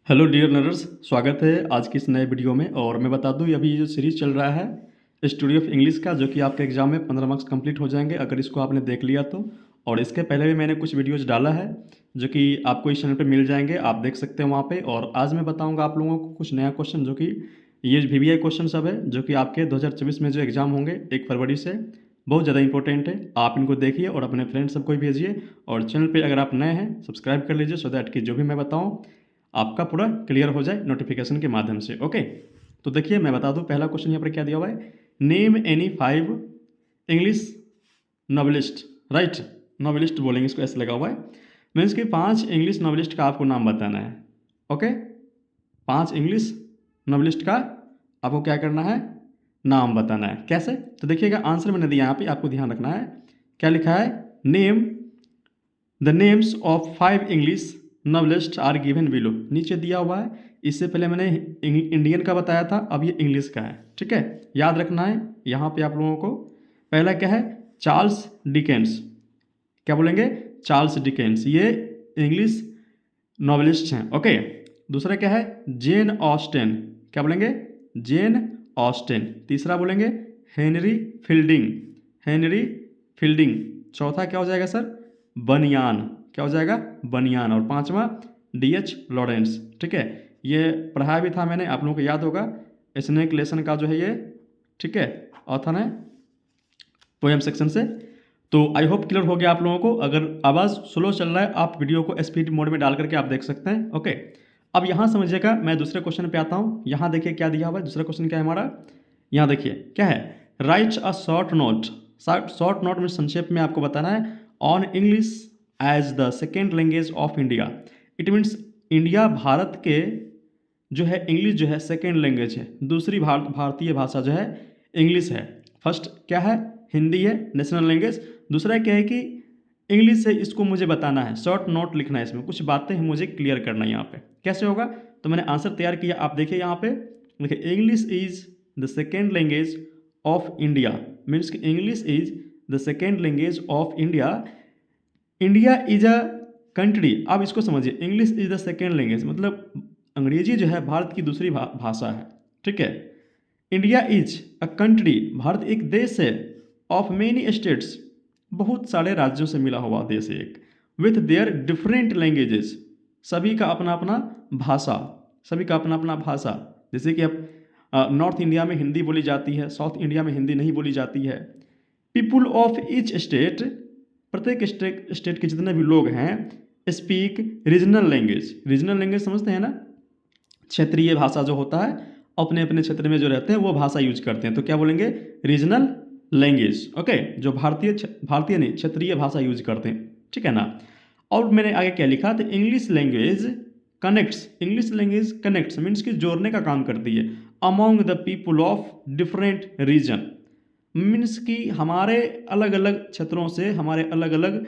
Hello dear learners, स्वागत है आज की इस नए वीडियो में। और मैं बता दूं अभी ये जो सीरीज़ चल रहा है स्टडी ऑफ इंग्लिश का, जो कि आपके एग्जाम में 15 मार्क्स कंप्लीट हो जाएंगे अगर इसको आपने देख लिया तो। और इसके पहले भी मैंने कुछ वीडियोस डाला है जो कि आपको इस चैनल पे मिल जाएंगे, आप देख सकते हैं वहाँ पे। और आज मैं बताऊँगा आप लोगों को कुछ नया क्वेश्चन, जो कि ये VVI क्वेश्चन सब है जो कि आपके 2024 में जो एग्ज़ाम होंगे 1 फरवरी से, बहुत ज़्यादा इंपॉर्टेंट है। आप इनको देखिए और अपने फ्रेंड्स सबको भी भेजिए। और चैनल पे अगर आप नए हैं सब्सक्राइब कर लीजिए, सो दैट कि जो भी मैं बताऊँ आपका पूरा क्लियर हो जाए नोटिफिकेशन के माध्यम से। ओके, तो देखिए मैं बता दूं पहला क्वेश्चन यहाँ पर क्या दिया हुआ है। Name any 5 English novelist. Right, novelist बोलेंगे इसको, ऐसे लगा हुआ है। मीन्स कि 5 इंग्लिश नॉवेलिस्ट का आपको नाम बताना है। ओके, 5 इंग्लिश नॉवेलिस्ट का आपको क्या करना है, नाम बताना है। कैसे, तो देखिएगा आंसर मैंने दिया यहाँ पे, आपको ध्यान रखना है। क्या लिखा है, name the names of 5 English novelist are given below, नीचे दिया हुआ है। इससे पहले मैंने इंडियन का बताया था, अब ये इंग्लिश का है। ठीक है, याद रखना है यहाँ पे आप लोगों को। पहला क्या है, चार्ल्स डिकेंस। क्या बोलेंगे, चार्ल्स डिकेंस, ये इंग्लिश नॉवेलिस्ट हैं। ओके, दूसरा क्या है, जेन ऑस्टेन। क्या बोलेंगे, जेन ऑस्टेन। तीसरा बोलेंगे हेनरी फील्डिंग, हेनरी फील्डिंग। चौथा क्या हो जाएगा सर, बनियान। क्या हो जाएगा, बनियान। और पांचवा DH लॉरेंस। ठीक है, ये पढ़ाया भी था मैंने, आप लोगों को याद होगा, स्नेक लेसन का जो है ये। ठीक है, ऑथर है पोएम सेक्शन से। तो आई होप क्लियर हो गया आप लोगों को। अगर आवाज़ स्लो चल रहा है आप वीडियो को स्पीड मोड में डाल करके आप देख सकते हैं। ओके, अब यहाँ समझिएगा, मैं दूसरे क्वेश्चन पे आता हूँ। यहाँ देखिए क्या दिया हुआ है, दूसरा क्वेश्चन क्या है हमारा। यहाँ देखिए क्या है, write a short note. Short note में संक्षेप में आपको बताना है on English as the second language of India. It means India, Bharat के जो है इंग्लिश जो है सेकेंड लैंग्वेज है, दूसरी भारतीय भाषा जो है इंग्लिश है। फर्स्ट क्या है, हिंदी है नेशनल लैंग्वेज। दूसरा क्या है कि इंग्लिश है, इसको मुझे बताना है, शॉर्ट नोट लिखना है, इसमें कुछ बातें मुझे क्लियर करना है। यहाँ पे कैसे होगा, तो मैंने आंसर तैयार किया, आप देखिए यहाँ पे। देखिए, English is the second language of India. Means कि English is the second language of India. India is a country. अब इसको समझिए, English is the second language मतलब अंग्रेजी जो है भारत की दूसरी भाषा है। ठीक है, India is a country, Bharat एक देश है, ऑफ मेनी स्टेट्स, बहुत सारे राज्यों से मिला हुआ देश है एक, विथ देयर डिफरेंट लैंग्वेजेस, सभी का अपना अपना भाषा, सभी का अपना अपना भाषा। जैसे कि अब नॉर्थ इंडिया में हिंदी बोली जाती है, साउथ इंडिया में हिंदी नहीं बोली जाती है। पीपुल ऑफ ईच स्टेट, प्रत्येक स्टेट के जितने भी लोग हैं, speak regional language. Regional language समझते हैं ना, क्षेत्रीय भाषा जो होता है, अपने अपने क्षेत्र में जो रहते हैं वो भाषा यूज करते हैं, तो क्या बोलेंगे, रीजनल लैंग्वेज। ओके, जो भारतीय नहीं, क्षेत्रीय भाषा यूज करते हैं। ठीक है ना। और मैंने आगे क्या लिखा, तो English language connects, English language connects means कि जोड़ने का काम करती है among the people of different region. Means कि हमारे अलग अलग क्षेत्रों से, हमारे अलग अलग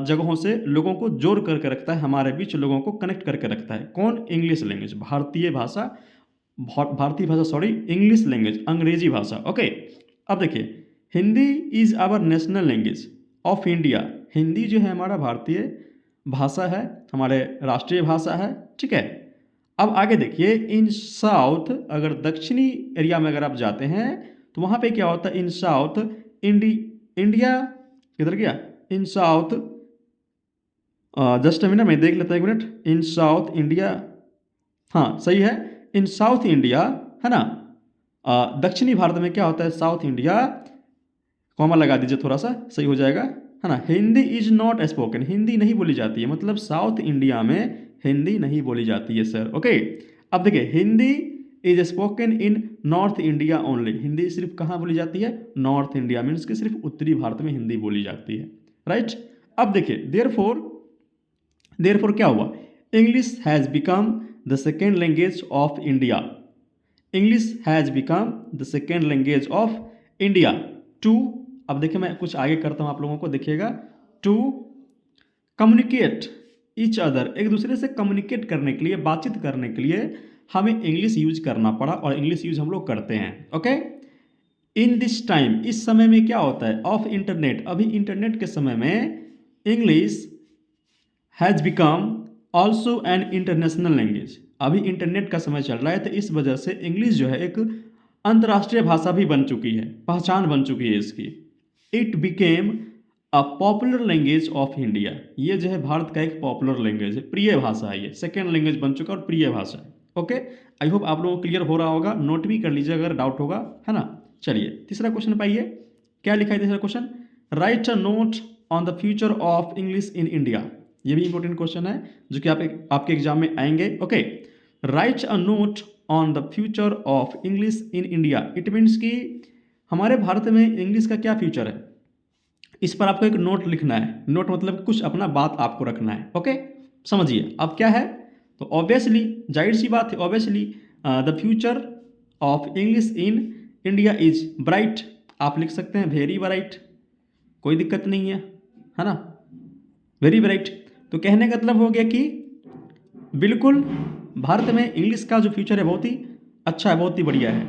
जगहों से लोगों को जोड़ करके रखता है, हमारे बीच लोगों को कनेक्ट करके रखता है। कौन, इंग्लिश लैंग्वेज, भारतीय भाषा, भारतीय भाषा सॉरी, इंग्लिश लैंग्वेज, अंग्रेजी भाषा। ओके, अब देखिए, Hindi is our national language of India. Hindi जो है हमारा भारतीय भाषा है, हमारे राष्ट्रीय भाषा है। ठीक है, अब आगे देखिए, इन साउथ, अगर दक्षिणी एरिया में अगर आप जाते हैं तो वहाँ पे क्या होता है, इन साउथ इंडिया, किधर गया, इन साउथ, जस्ट मिनट मैं देख लेता हूँ, एक मिनट। इन साउथ इंडिया, हाँ सही है, इन साउथ इंडिया है ना। दक्षिणी भारत में क्या होता है, साउथ इंडिया, कॉमा लगा दीजिए थोड़ा सा, सही हो जाएगा, है ना। Hindi is not spoken, Hindi नहीं बोली जाती है, मतलब साउथ इंडिया में हिंदी नहीं बोली जाती है सर। ओके, अब देखिए, Hindi is spoken in north India only. Hindi सिर्फ कहाँ बोली जाती है, नॉर्थ इंडिया, मीन्स कि सिर्फ उत्तरी भारत में हिंदी बोली जाती है। राइट, अब देखिए, देयरफॉर क्या हुआ, English has become the second language of India. English has become the second language of India too, अब देखिए मैं कुछ आगे करता हूं आप लोगों को, देखिएगा, टू कम्युनिकेट ईच अदर, एक दूसरे से कम्युनिकेट करने के लिए, बातचीत करने के लिए हमें इंग्लिश यूज करना पड़ा, और इंग्लिश यूज हम लोग करते हैं। ओके, इन दिस टाइम, इस समय में क्या होता है, ऑफ इंटरनेट, अभी इंटरनेट के समय में English has become also an international language. अभी इंटरनेट का समय चल रहा है, तो इस वजह से इंग्लिश जो है एक अंतर्राष्ट्रीय भाषा भी बन चुकी है, पहचान बन चुकी है इसकी। It became a popular language of India. ये जो है भारत का एक पॉपुलर लैंग्वेज है, प्रिय भाषा है, ये सेकेंड लैंग्वेज बन चुका है और प्रिय भाषा है। ओके, आई होप आप लोगों को क्लियर हो रहा होगा, नोट भी कर लीजिए अगर डाउट होगा, है ना। चलिए तीसरा क्वेश्चन पाइए, क्या लिखा है तीसरा question, right a note on the future of English in India. ये भी इंपॉर्टेंट क्वेश्चन है जो कि आपके एग्जाम में आएंगे। Okay, right a note on the future of English in India. It means कि हमारे भारत में इंग्लिश का क्या फ्यूचर है, इस पर आपको एक नोट लिखना है। नोट मतलब कुछ अपना बात आपको रखना है। ओके, समझिए अब क्या है, तो ऑब्वियसली जाहिर सी बात है, obviously the future of English in India is bright. आप लिख सकते हैं वेरी ब्राइट, कोई दिक्कत नहीं है ना, वेरी ब्राइट। तो कहने का मतलब हो गया कि बिल्कुल भारत में इंग्लिश का जो फ्यूचर है बहुत ही अच्छा है, बहुत ही बढ़िया है।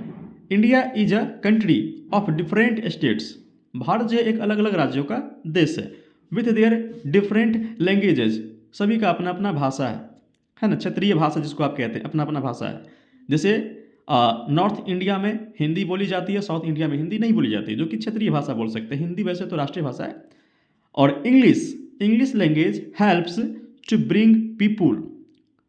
India is a country of different states. Bharat जो है एक अलग अलग राज्यों का देश है, विथ देयर डिफरेंट लैंग्वेजेस। सभी का अपना अपना भाषा है ना, क्षेत्रीय भाषा जिसको आप कहते हैं, अपना अपना भाषा है। जैसे नॉर्थ इंडिया में हिंदी बोली जाती है, साउथ इंडिया में हिंदी नहीं बोली जाती है, जो कि क्षेत्रीय भाषा बोल सकते हैं। हिंदी वैसे तो राष्ट्रीय भाषा है। और English language helps to bring people,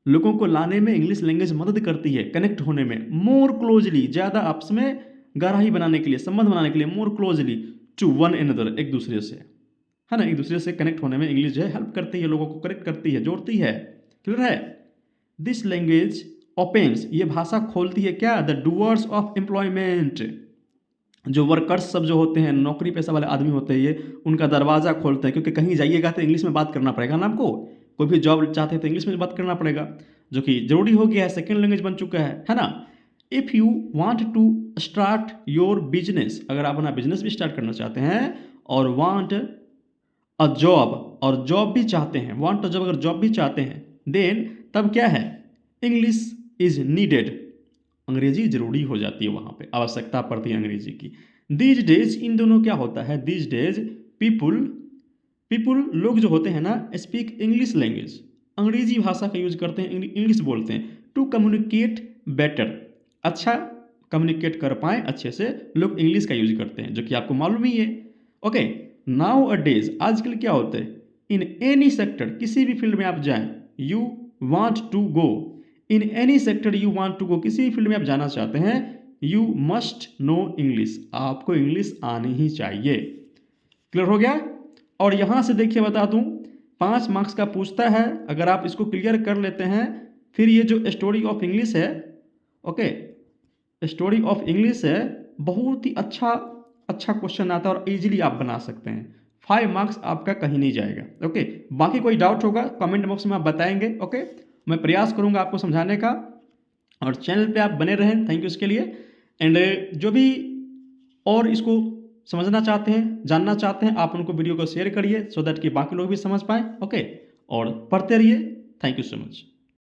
लोगों को लाने में इंग्लिश लैंग्वेज मदद करती है, कनेक्ट होने में, मोर क्लोजली, ज़्यादा आपस में गहराई बनाने के लिए, संबंध बनाने के लिए, more closely to one another, एक दूसरे से, है ना, एक दूसरे से कनेक्ट होने में इंग्लिश जो है हेल्प करती है, लोगों को कनेक्ट करती है, जोड़ती है। क्लियर है। दिस लैंग्वेज ओपन्स, ये भाषा खोलती है क्या, द डूअर्स ऑफ एम्प्लॉयमेंट, जो वर्कर्स सब जो होते हैं, नौकरी पेशा वाले आदमी होते हैं, ये उनका दरवाज़ा खोलते हैं, क्योंकि कहीं जाइएगा तो इंग्लिश में बात करना पड़ेगा ना आपको, कोई भी जॉब चाहते हैं तो इंग्लिश में बात करना पड़ेगा, जो कि जरूरी हो गया है, सेकेंड लैंग्वेज बन चुका है ना। If you want to start your business, अगर आप अपना बिजनेस भी स्टार्ट करना चाहते हैं और वांट अ जॉब, और जॉब भी चाहते हैं, वांट अ जॉब, अगर जॉब भी चाहते हैं, देन तब क्या है, इंग्लिश इज नीडेड, अंग्रेजी जरूरी हो जाती है, वहाँ पे आवश्यकता पड़ती है अंग्रेजी की। दीज डेज, इन दोनों क्या होता है, दीज डेज पीपुल लोग जो होते हैं ना, स्पीक इंग्लिश लैंग्वेज, अंग्रेजी भाषा का यूज करते हैं, इंग्लिश बोलते हैं, टू कम्युनिकेट बेटर, अच्छा कम्युनिकेट कर पाएँ अच्छे से, लोग इंग्लिश का यूज करते हैं, जो कि आपको मालूम ही है। ओके, नाउ अ डेज, आजकल क्या होता है, इन एनी सेक्टर, किसी भी फील्ड में आप जाएं, you want to go, in any sector you want to go, किसी भी फील्ड में आप जाना चाहते हैं, यू मस्ट नो इंग्लिश, आपको इंग्लिश आनी ही चाहिए। क्लियर हो गया। और यहाँ से देखिए बता दूँ, 5 मार्क्स का पूछता है, अगर आप इसको क्लियर कर लेते हैं, फिर ये जो स्टोरी ऑफ इंग्लिश है, ओके, स्टोरी ऑफ इंग्लिश है, बहुत ही अच्छा क्वेश्चन आता है और इजीली आप बना सकते हैं। 5 मार्क्स आपका कहीं नहीं जाएगा। ओके, बाकी कोई डाउट होगा कमेंट बॉक्स में आप बताएंगे। ओके, मैं प्रयास करूंगा आपको समझाने का, और चैनल पे आप बने रहें, थैंक यू इसके लिए। एंड जो भी और इसको समझना चाहते हैं, जानना चाहते हैं, आप उनको वीडियो को शेयर करिए, सो दैट कि बाकी लोग भी समझ पाएँ। ओके, और पढ़ते रहिए। Thank you so much.